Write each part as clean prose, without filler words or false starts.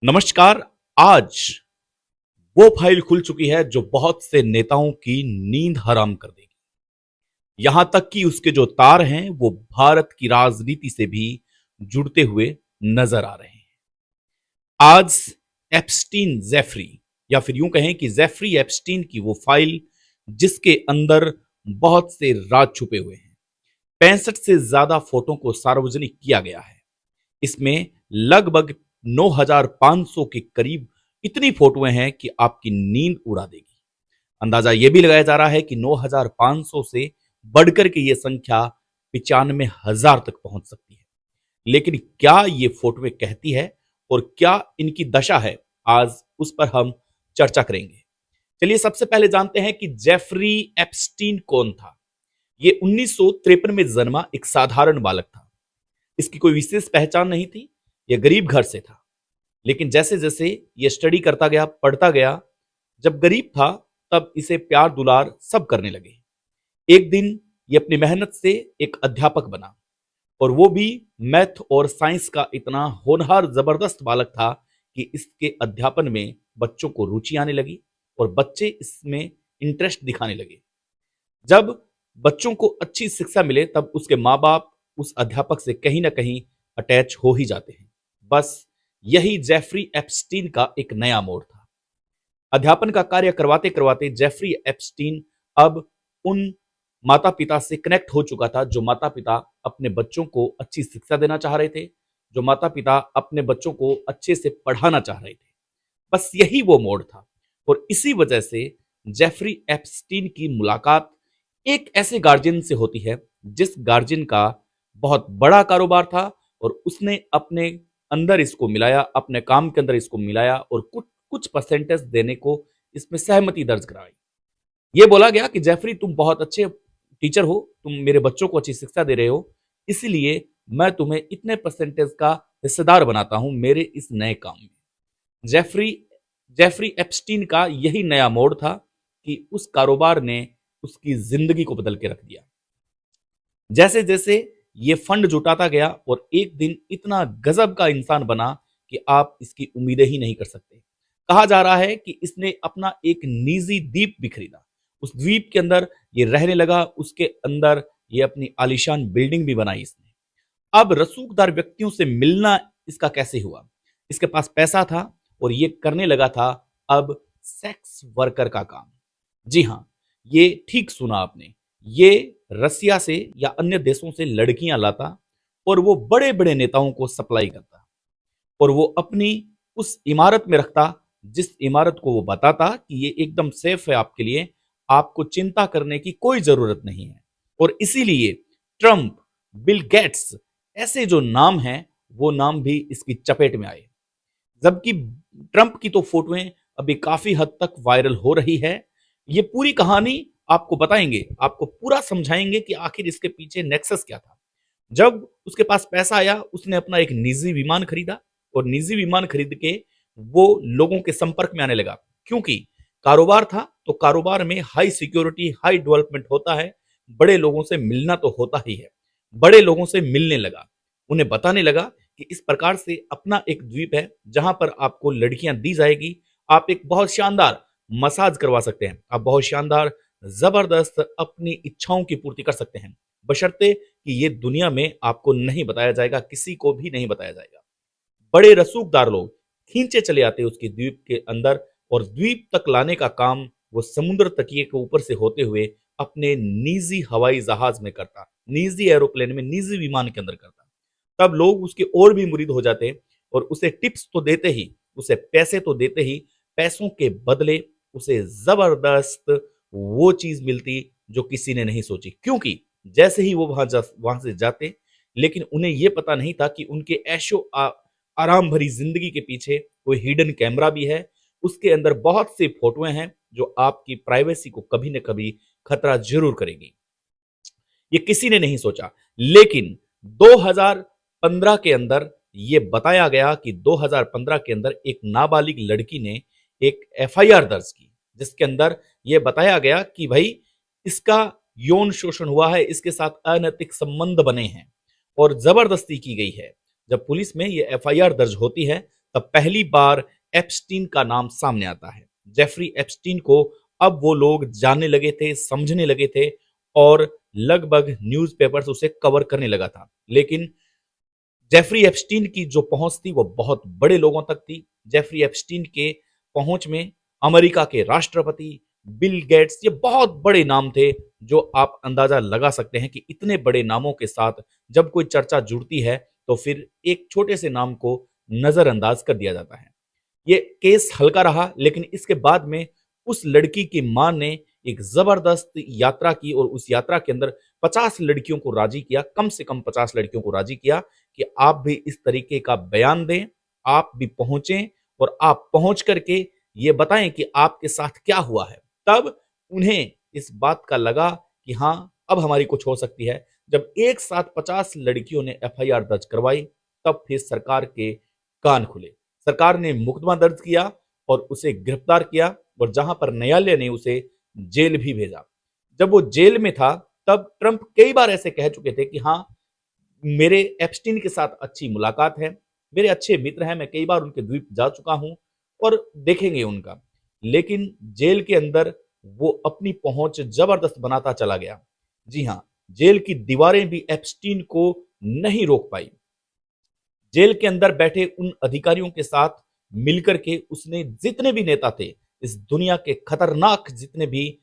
नमस्कार। आज वो फाइल खुल चुकी है जो बहुत से नेताओं की नींद हराम कर देगी। यहां तक कि उसके जो तार हैं वो भारत की राजनीति से भी जुड़ते हुए नजर आ रहे हैं। आज एप्स्टीन जेफरी, या फिर यूं कहें कि जेफरी एप्स्टीन की वो फाइल जिसके अंदर बहुत से राज छुपे हुए हैं। 65 से ज्यादा फोटो को सार्वजनिक किया गया है। इसमें लगभग 9,500 के करीब इतनी फोटोएं हैं कि आपकी नींद उड़ा देगी। अंदाजा यह भी लगाया जा रहा है कि 9,500 से बढ़कर के ये संख्या 95,000 तक पहुंच सकती है। लेकिन क्या ये फोटोएं कहती है और क्या इनकी दशा है, आज उस पर हम चर्चा करेंगे। चलिए सबसे पहले जानते हैं कि जेफरी एप्स्टीन कौन था। ये 1953 में जन्मा एक साधारण बालक था। इसकी कोई विशेष पहचान नहीं थी। यह गरीब घर से था, लेकिन जैसे जैसे यह स्टडी करता गया, पढ़ता गया, जब गरीब था तब इसे प्यार दुलार सब करने लगे। एक दिन ये अपनी मेहनत से एक अध्यापक बना, और वो भी मैथ और साइंस का इतना होनहार जबरदस्त बालक था कि इसके अध्यापन में बच्चों को रुचि आने लगी और बच्चे इसमें इंटरेस्ट दिखाने लगे। जब बच्चों को अच्छी शिक्षा मिले तब उसके माँ बाप उस अध्यापक से कहीं ना कहीं अटैच हो ही जाते हैं। बस यही जेफरी एप्स्टीन का एक नया मोड़ था। अध्यापन का कार्य करवाते करवाते जेफरी एप्स्टीन अब उन माता पिता से कनेक्ट हो चुका था जो माता पिता अपने बच्चों को अच्छी शिक्षा देना चाह रहे थे, जो माता पिता अपने बच्चों को अच्छे से पढ़ाना चाह रहे थे। बस यही वो मोड़ था, और इसी वजह से जेफरी एप्स्टीन की मुलाकात एक ऐसे गार्जियन से होती है जिस गार्जियन का बहुत बड़ा कारोबार था, और उसने अपने अंदर इसको मिलाया, अपने काम के अंदर इसको मिलाया और कुछ कुछ परसेंटेज देने को इसमें सहमति दर्ज कराई। ये बोला गया कि जेफरी, तुम बहुत अच्छे टीचर हो, तुम मेरे बच्चों को अच्छी शिक्षा दे रहे हो, इसलिए मैं तुम्हें इतने परसेंटेज का हिस्सेदार बनाता हूं मेरे इस नए काम में। जेफरी जेफरी एप्स्टीन का यही नया मोड़ था कि उस कारोबार ने उसकी जिंदगी को बदल के रख दिया। जैसे जैसे ये फंड जुटाता गया और एक दिन इतना गजब का इंसान बना कि आप इसकी उम्मीदें ही नहीं कर सकते। कहा जा रहा है कि इसने अपना एक निजी द्वीप भी खरीदा। उस द्वीप के अंदर ये रहने लगा, उसके अंदर ये अपनी आलीशान बिल्डिंग भी बनाई इसने। अब रसूखदार व्यक्तियों से मिलना इसका कैसे हुआ? इसके पास पैसा था और ये करने लगा था अब सेक्स वर्कर का काम। जी हाँ, ये ठीक सुना आपने। ये रसिया से या अन्य देशों से लड़कियां लाता और वो बड़े बड़े नेताओं को सप्लाई करता, और वो अपनी उस इमारत में रखता जिस इमारत को वो बताता कि ये एकदम सेफ है आपके लिए, आपको चिंता करने की कोई जरूरत नहीं है। और इसीलिए ट्रंप, बिल गेट्स, ऐसे जो नाम हैं वो नाम भी इसकी चपेट में आए। जबकि ट्रंप की तो फोटोएं अभी काफी हद तक वायरल हो रही है। ये पूरी कहानी आपको बताएंगे, आपको पूरा समझाएंगे कि आखिर इसके पीछे नेक्सस क्या था। जब उसके पास पैसा आया, उसने अपना एक निजी विमान खरीदा, और निजी विमान खरीद के वो लोगों के संपर्क में आने लगा। क्योंकि कारोबार था तो कारोबार में हाई सिक्योरिटी, हाई डेवलपमेंट होता है, बड़े लोगों से मिलना तो होता ही है। बड़े लोगों से मिलने लगा, उन्हें बताने लगा कि इस प्रकार से अपना एक द्वीप है जहां पर आपको लड़कियां दी जाएगी, आप एक बहुत शानदार मसाज करवा सकते हैं, आप बहुत शानदार जबरदस्त अपनी इच्छाओं की पूर्ति कर सकते हैं, बशर्ते कि ये दुनिया में आपको नहीं बताया जाएगा, किसी को भी नहीं बताया जाएगा। बड़े रसूखदार लोग खींचे चले आते उसके द्वीप के अंदर, और द्वीप तक लाने का काम वो समुद्र तटीय के ऊपर से होते हुए अपने निजी हवाई जहाज में करता, निजी एरोप्लेन में, निजी विमान के अंदर करता। तब लोग उसके और भी मुरीद हो जाते, और उसे टिप्स तो देते ही, उसे पैसे तो देते ही, पैसों के बदले उसे जबरदस्त वो चीज मिलती जो किसी ने नहीं सोची। क्योंकि जैसे ही वो वहां से जाते, लेकिन उन्हें यह पता नहीं था कि उनके आराम भरी जिंदगी के पीछे कोई हिडन कैमरा भी है। उसके अंदर बहुत सी फोटोएं हैं जो आपकी प्राइवेसी को कभी न कभी खतरा जरूर करेगी। ये किसी ने नहीं सोचा, लेकिन 2015 के अंदर ये बताया गया कि 2015 के अंदर एक नाबालिग लड़की ने एक एफआईआर दर्ज की, जिसके अंदर यह बताया गया कि भाई इसका यौन शोषण हुआ है, इसके साथ अनैतिक संबंध बने हैं और जबरदस्ती की गई है। जब पुलिस में यह एफआईआर दर्ज होती है तब पहली बार एप्स्टीन का नाम सामने आता है। जेफरी एप्स्टीन को अब वो लोग जानने लगे थे, समझने लगे थे और लगभग न्यूज़पेपर्स उसे कवर करने लगा था। लेकिन जेफरी एप्स्टीन की जो पहुंच थी वो बहुत बड़े लोगों तक थी। जेफरी एप्स्टीन के पहुंच में अमेरिका के राष्ट्रपति, बिल गेट्स, ये बहुत बड़े नाम थे जो आप अंदाजा लगा सकते हैं कि इतने बड़े नामों के साथ जब कोई चर्चा जुड़ती है तो फिर एक छोटे से नाम को नजरअंदाज कर दिया जाता है। ये केस हल्का रहा, लेकिन इसके बाद में उस लड़की की मां ने एक जबरदस्त यात्रा की और उस यात्रा के अंदर 50 लड़कियों को राजी किया, कम से कम 50 लड़कियों को राजी किया कि आप भी इस तरीके का बयान दें, आप भी पहुंचें और आप पहुंच करके ये बताएं कि आपके साथ क्या हुआ है। तब उन्हें इस बात का लगा कि हाँ, अब हमारी कुछ हो सकती है। जब एक साथ 50 लड़कियों ने एफआईआर दर्ज करवाई, तब फिर सरकार के कान खुले। सरकार ने मुकदमा दर्ज किया और उसे गिरफ्तार किया और जहां पर न्यायालय ने उसे जेल भी भेजा। जब वो जेल में था, तब ट्रंप कई बार ऐसे कह चुके थे कि हाँ, मेरे एप्स्टीन के साथ अच्छी मुलाकात है, मेरे अच्छे मित्र हैं, मैं कई बार उनके द्वीप जा चुका हूं और देखेंगे उनका। लेकिन जेल के अंदर वो अपनी पहुंच जबरदस्त बनाता चला गया। जी हां, जेल की दीवारें भी एप्स्टीन को नहीं रोक पाई। जेल के अंदर बैठे उन अधिकारियों के साथ मिलकर के उसने जितने भी नेता थे, इस दुनिया के खतरनाक जितने भी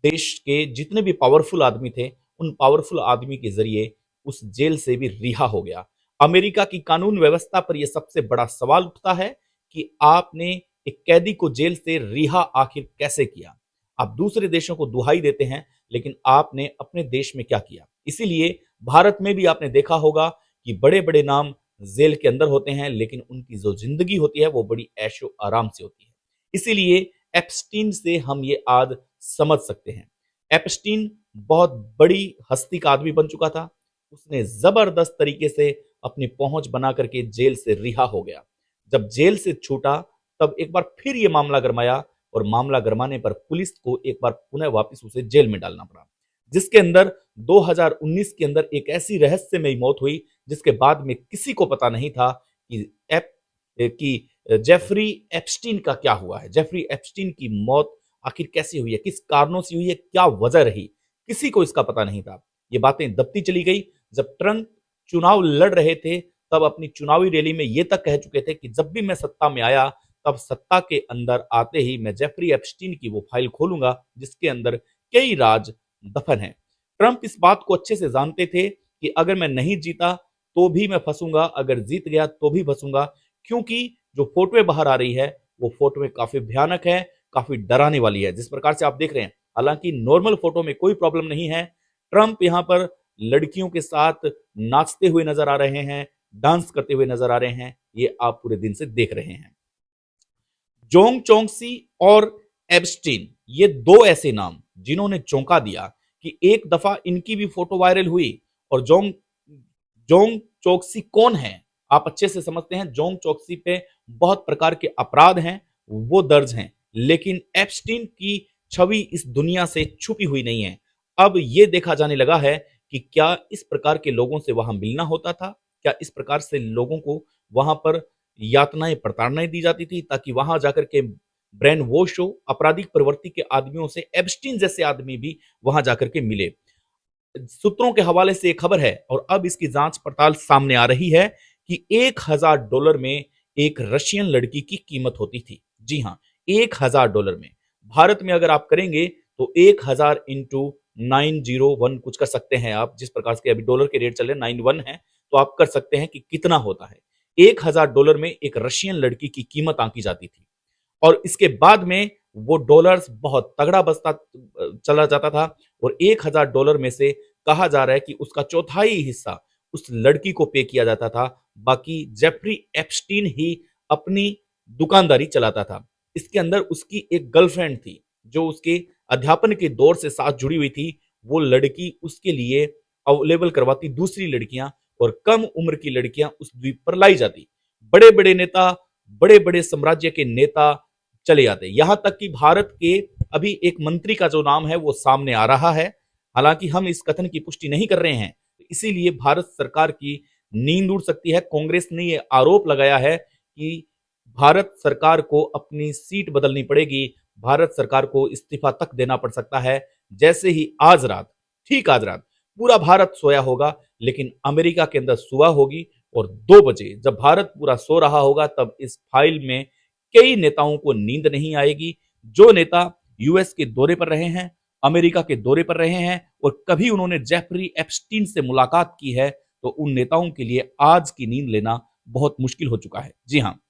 देश के जितने भी पावरफुल आदमी थे, उन पावरफुल आदमी के जरिए उस जेल से भी रिहा हो गया। अमेरिका की कानून व्यवस्था पर यह सबसे बड़ा सवाल उठता है कि आपने एक कैदी को जेल से रिहा आखिर कैसे किया? आप दूसरे देशों को दुहाई देते हैं, लेकिन आपने अपने देश में क्या किया? इसीलिए भारत में भी आपने देखा होगा कि बड़े-बड़े नाम जेल के अंदर होते हैं, लेकिन उनकी जो जिंदगी होती है वो बड़ी ऐशो आराम से होती है। इसीलिए एप्स्टीन से हम ये आज समझ सकते हैं। एप्स्टीन बहुत बड़ी हस्ती का आदमी बन चुका था। उसने जबरदस्त तरीके से अपनी पहुंच बना करके जेल से रिहा हो गया। जब जेल से छूटा, तब एक बार फिर ये मामला गरमाया और मामला गरमाने पर पुलिस को एक बार पुनः वापस उसे जेल में डालना पड़ा, जिसके अंदर 2019 के अंदर एक ऐसी रहस्यमयी मौत हुई जिसके बाद में किसी को पता नहीं था कि जेफरी एप्स्टीन का क्या हुआ है, जेफरी एप्स्टीन की मौत आखिर कैसे हुई है, किस कारणों से हुई है, क्या वजह रही, किसी को इसका पता नहीं था। ये बातें दबती चली गई। जब ट्रंप चुनाव लड़ रहे थे, तब अपनी चुनावी रैली में ये तक कह चुके थे कि जब भी मैं सत्ता में आया, तब सत्ता के अंदर आते ही मैं जेफरी एप्स्टीन की वो फाइल खोलूंगा जिसके अंदर कई राज दफन है। ट्रंप इस बात को अच्छे से जानते थे कि अगर मैं नहीं जीता तो भी मैं फंसूंगा, अगर जीत गया तो भी फंसूंगा, क्योंकि जो फोटोएं बाहर आ रही है वो फोटोएं काफी भयानक है, काफी डराने वाली है। जिस प्रकार से आप देख रहे हैं, हालांकि नॉर्मल फोटो में कोई प्रॉब्लम नहीं है। ट्रंप यहाँ पर लड़कियों के साथ नाचते हुए नजर आ रहे हैं, डांस करते हुए नजर आ रहे हैं, ये आप पूरे दिन से देख रहे हैं। जोंग चोंगसी और एब्स्टीन, ये दो ऐसे नाम जिन्होंने चौंका दिया कि एक दफा इनकी भी फोटो वायरल हुई। और जोंग जोंग चोक्सी कौन है, आप अच्छे से समझते हैं। जोंग चोक्सी पे बहुत प्रकार के अपराध हैं, वो दर्ज हैं, लेकिन एप्स्टीन की छवि इस दुनिया से छुपी हुई नहीं है। अब ये देखा जाने लगा है कि क्या इस प्रकार के लोगों से वहां मिलना होता था, क्या इस प्रकार से लोगों को वहां पर यातनाएं प्रताड़नाएं दी जाती थी ताकि वहां जाकर के ब्रेन वॉश हो, आपराधिक प्रवृत्ति के आदमियों से एप्स्टीन जैसे आदमी भी वहां जाकर के मिले। सूत्रों के हवाले से एक खबर है और अब इसकी जांच पड़ताल सामने आ रही है कि $1000 में एक रशियन लड़की की कीमत होती थी। जी हाँ, $1000 में। भारत में अगर आप करेंगे तो 1000 इंटू 901 कुछ कर सकते हैं आप, जिस प्रकार से अभी डॉलर के रेट चल रहे हैं 91 है, तो आप कर सकते हैं कि कितना होता है। $1000 में एक रशियन लड़की की कीमत आंकी जाती थी और इसके बाद में वो डॉलर्स बहुत तगड़ा बसता चला जाता था और $1000 में से कहा जा रहा है कि उसका चौथाई हिस्सा उस लड़की को पे किया जाता था, बाकी जेफरी एप्स्टीन ही अपनी दुकानदारी चलाता था। इसके अंदर उसकी एक गर्लफ्रेंड थी जो उसके अध्यापन के दौर से साथ जुड़ी हुई थी। वो लड़की उसके लिए अवेलेबल करवाती दूसरी लड़कियां और कम उम्र की लड़कियां उस द्वीप पर लाई जाती। बड़े बड़े नेता, बड़े बड़े साम्राज्य के नेता चले जाते, यहां तक कि भारत के अभी एक मंत्री का जो नाम है वो सामने आ रहा है। हालांकि हम इस कथन की पुष्टि नहीं कर रहे हैं, इसीलिए भारत सरकार की नींद उड़ सकती है। कांग्रेस ने यह आरोप लगाया है कि भारत सरकार को अपनी सीट बदलनी पड़ेगी, भारत सरकार को इस्तीफा तक देना पड़ सकता है। जैसे ही आज रात, ठीक आज रात, पूरा भारत सोया होगा, लेकिन अमेरिका के अंदर सुबह होगी और 2 बजे जब भारत पूरा सो रहा होगा, तब इस फाइल में कई नेताओं को नींद नहीं आएगी। जो नेता यूएस के दौरे पर रहे हैं, अमेरिका के दौरे पर रहे हैं और कभी उन्होंने जेफरी एप्स्टीन से मुलाकात की है, तो उन नेताओं के लिए आज की नींद लेना बहुत मुश्किल हो चुका है। जी हाँ,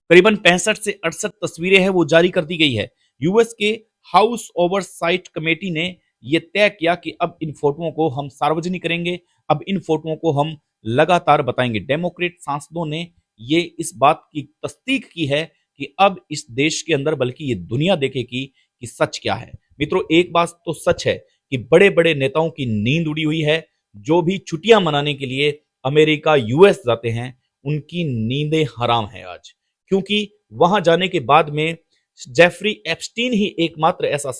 करीबन 65 से 68 तस्वीरें हैं वो जारी कर दी गई है। यूएस के हाउस ओवरसाइट कमेटी ने ये तय किया कि अब इन फोटोओं को हम सार्वजनिक करेंगे, अब इन फोटोओं को हम लगातार बताएंगे। डेमोक्रेट सांसदों ने ये इस बात की तस्दीक की है कि अब इस देश के अंदर, बल्कि ये दुनिया देखेगी कि सच क्या है। मित्रों, एक बात तो सच है कि बड़े बड़े नेताओं की नींद उड़ी हुई है। जो भी छुट्टियां मनाने के लिए अमेरिका यूएस जाते हैं, उनकी नींदें हराम है आज, क्योंकि वहां जाने के बाद में जेफरी एप्स्टीन ही एकमात्र ऐसा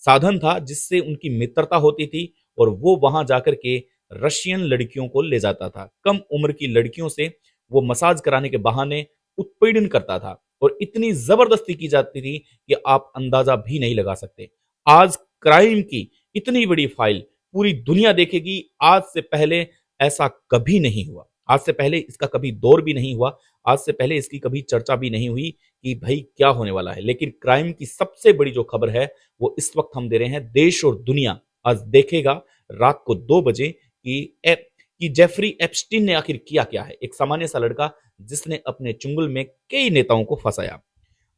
साधन था जिससे उनकी मित्रता होती थी, और वो वहां जाकर के रशियन लड़कियों को ले जाता था। कम उम्र की लड़कियों से वो मसाज कराने के बहाने उत्पीड़न करता था, और इतनी जबरदस्ती की जाती थी कि आप अंदाजा भी नहीं लगा सकते। आज क्राइम की इतनी बड़ी फाइल पूरी दुनिया देखेगी। आज से पहले ऐसा कभी नहीं हुआ, आज से पहले इसका कभी दौर भी नहीं हुआ, आज से पहले इसकी कभी चर्चा भी नहीं हुई कि भाई क्या होने वाला है। लेकिन क्राइम की सबसे बड़ी जो खबर है वो इस वक्त हम दे रहे हैं। देश और दुनिया आज देखेगा रात को 2 बजे कि जेफरी एप्स्टीन ने आखिर किया क्या है। एक सामान्य सा लड़का जिसने अपने चुंगल में कई नेताओं को फंसाया।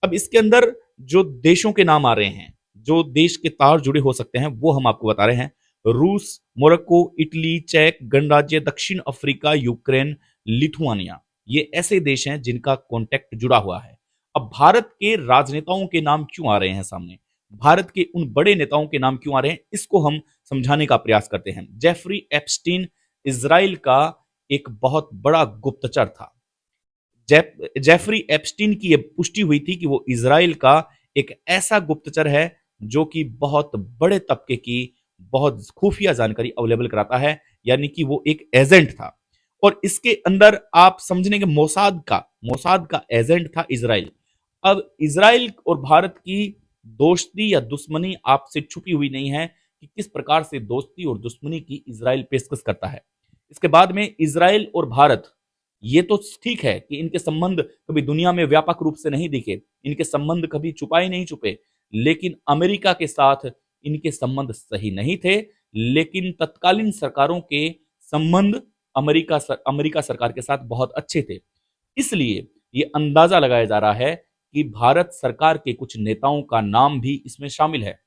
अब इसके अंदर जो देशों के नाम आ रहे हैं, जो देश के तार जुड़े हो सकते हैं, वो हम आपको बता रहे हैं। रूस, मोरक्को, इटली, चेक गणराज्य, दक्षिण अफ्रीका, यूक्रेन, लिथुआनिया, ये ऐसे देश हैं जिनका कॉन्टेक्ट जुड़ा हुआ है। अब भारत के राजनेताओं के नाम क्यों आ रहे हैं सामने, भारत के उन बड़े नेताओं के नाम क्यों आ रहे हैं, इसको हम समझाने का प्रयास करते हैं। जेफरी एप्स्टीन इजराइल का एक बहुत बड़ा गुप्तचर था। जेफरी एप्स्टीन की यह पुष्टि हुई थी कि वो इजराइल का एक ऐसा गुप्तचर है जो कि बहुत बड़े तबके की बहुत खुफिया जानकारी अवेलेबल कराता है, यानी कि वो एक एजेंट था। और इसके अंदर आप समझने के मोसाद का एजेंट था इजराइल। अब इजराइल और भारत की दोस्ती या दुश्मनी आपसे छुपी हुई नहीं है कि किस प्रकार से दोस्ती और दुश्मनी की इजराइल पेशकश करता है। इसके बाद में इजराइल और भारत, ये तो ठीक है कि इनके संबंध कभी दुनिया में व्यापक रूप से नहीं दिखे, इनके संबंध कभी छुपाए नहीं छुपे, लेकिन अमेरिका के साथ इनके संबंध सही नहीं थे। लेकिन तत्कालीन सरकारों के संबंध अमेरिका सरकार के साथ बहुत अच्छे थे। इसलिए ये अंदाजा लगाया जा रहा है कि भारत सरकार के कुछ नेताओं का नाम भी इसमें शामिल है,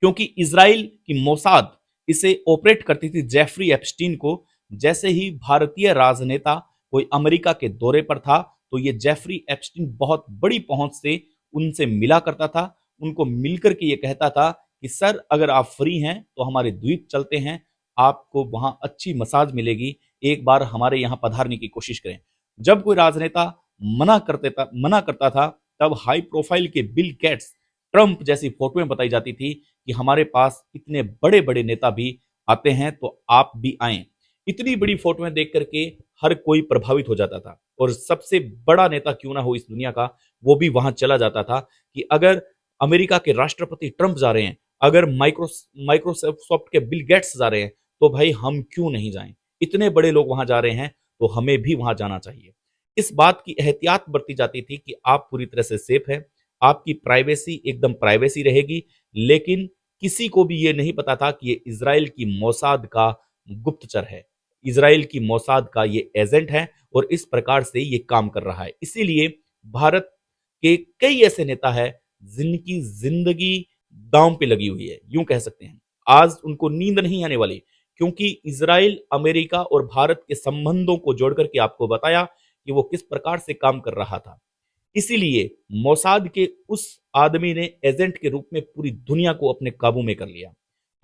क्योंकि इजराइल की मोसाद इसे ऑपरेट करती थी जेफरी एप्स्टीन को। जैसे ही भारतीय राजनेता कोई अमेरिका के दौरे पर था, तो ये जेफरी एप्स्टीन बहुत बड़ी पहुंच से उनसे मिला करता था। उनको मिलकर के ये कहता था कि सर, अगर आप फ्री हैं तो हमारे द्वीप चलते हैं, आपको वहां अच्छी मसाज मिलेगी, एक बार हमारे यहाँ पधारने की कोशिश करें। जब कोई राजनेता मना करता था, तब हाई प्रोफाइल के बिल गेट्स, ट्रंप जैसी फोटोएं बताई जाती थी कि हमारे पास इतने बड़े बड़े नेता भी आते हैं, तो आप भी आए। इतनी बड़ी फोटोएं देख करके हर कोई प्रभावित हो जाता था, और सबसे बड़ा नेता क्यों ना हो इस दुनिया का, वो भी वहां चला जाता था कि अगर अमेरिका के राष्ट्रपति ट्रंप जा रहे हैं, अगर माइक्रोसॉफ्ट के बिल गेट्स जा रहे हैं, तो भाई हम क्यों नहीं जाएं। इतने बड़े लोग वहां जा रहे हैं तो हमें भी वहां जाना चाहिए। इस बात की एहतियात बरती जाती थी कि आप पूरी तरह से सेफ हैं, आपकी प्राइवेसी एकदम प्राइवेसी रहेगी। लेकिन किसी को भी ये नहीं पता था कि ये इजराइल की मोसाद का गुप्तचर है, इजराइल की मोसाद का ये एजेंट है, और इस प्रकार से ये काम कर रहा है। इसीलिए भारत के कई ऐसे नेता हैं जिनकी जिंदगी दांव पे लगी हुई है, यूं कह सकते हैं। आज उनको नींद नहीं आने वाली, क्योंकि इजराइल, अमेरिका और भारत के संबंधों को जोड़ करके आपको बताया कि वो किस प्रकार से काम कर रहा था। इसीलिए मोसाद के उस आदमी ने एजेंट के रूप में पूरी दुनिया को अपने काबू में कर लिया,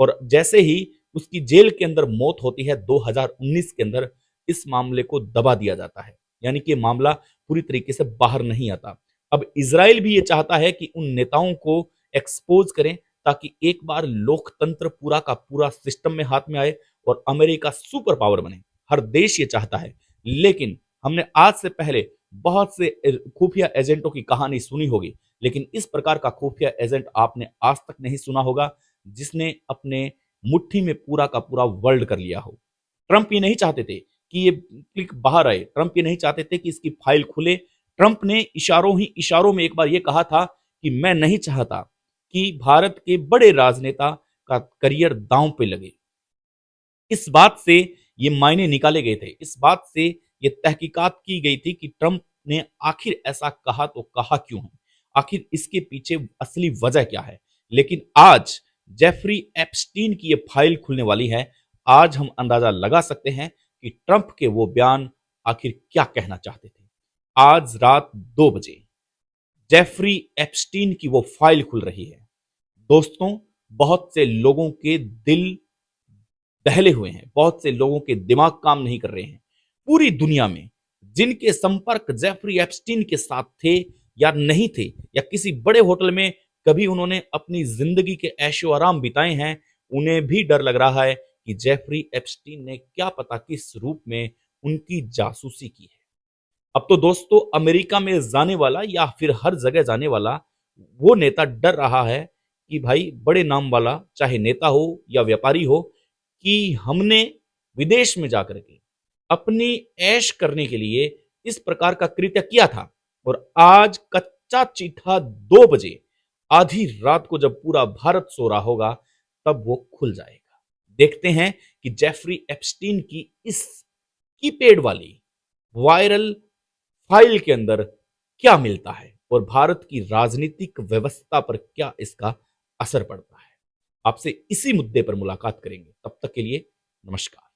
और जैसे ही उसकी जेल के अंदर मौत होती है 2019 के अंदर, इस मामले को दबा दिया जाता है, यानी कि मामला पूरी तरीके से बाहर नहीं आता। अब इजराइल भी ये चाहता है कि उन नेताओं को एक्सपोज करें, ताकि एक बार लोकतंत्र पूरा का पूरा सिस्टम में हाथ में आए और अमेरिका सुपर पावर बने। हर देश ये चाहता है। लेकिन हमने आज से पहले बहुत से खुफिया एजेंटों की कहानी सुनी होगी, लेकिन इस प्रकार का खुफिया एजेंट आपने आज तक नहीं सुना होगा जिसने अपने मुट्ठी में पूरा का पूरा वर्ल्ड कर लिया हो। ट्रंप ये नहीं चाहते थे कि ये क्लिक बाहर आए, ट्रंप ये नहीं चाहते थे कि इसकी फाइल खुले। ट्रंप ने इशारों ही इशारों में एक बार ये कहा था कि मैं नहीं चाहता कि भारत के बड़े राजनेता का करियर दांव पे लगे। इस बात से ये मायने निकाले गए थे, इस बात से ये तहकीकात की गई थी कि ट्रंप ने आखिर ऐसा कहा तो कहा क्यों है, आखिर इसके पीछे असली वजह क्या है। लेकिन आज जेफरी एप्स्टीन की ये फाइल खुलने वाली है। आज हम अंदाजा लगा सकते हैं कि ट्रंप के वो बयान आखिर क्या कहना चाहते थे। आज रात 2 बजे जेफरी एप्स्टीन की वो फाइल खुल रही है। दोस्तों, बहुत से लोगों के दिल दहले हुए हैं, बहुत से लोगों के दिमाग काम नहीं कर रहे हैं। पूरी दुनिया में जिनके संपर्क जेफरी एप्स्टीन के साथ थे या नहीं थे, या किसी बड़े होटल में कभी उन्होंने अपनी जिंदगी के ऐशो आराम बिताए हैं, उन्हें भी डर लग रहा है कि जेफरी एप्स्टीन ने क्या पता किस रूप में उनकी जासूसी की है। अब तो दोस्तों, अमेरिका में जाने वाला या फिर हर जगह जाने वाला वो नेता डर रहा है कि भाई बड़े नाम वाला, चाहे नेता हो या व्यापारी हो, कि हमने विदेश में जाकर के अपनी ऐश करने के लिए इस प्रकार का कृत्य किया था, और आज कच्चा चिट्ठा 2 बजे आधी रात को जब पूरा भारत सो रहा होगा तब वो खुल जाएगा। देखते हैं कि जेफरी एप्स्टीन की इस कीपैड वाली वायरल फाइल के अंदर क्या मिलता है और भारत की राजनीतिक व्यवस्था पर क्या इसका असर पड़ता है। आपसे इसी मुद्दे पर मुलाकात करेंगे। तब तक के लिए नमस्कार।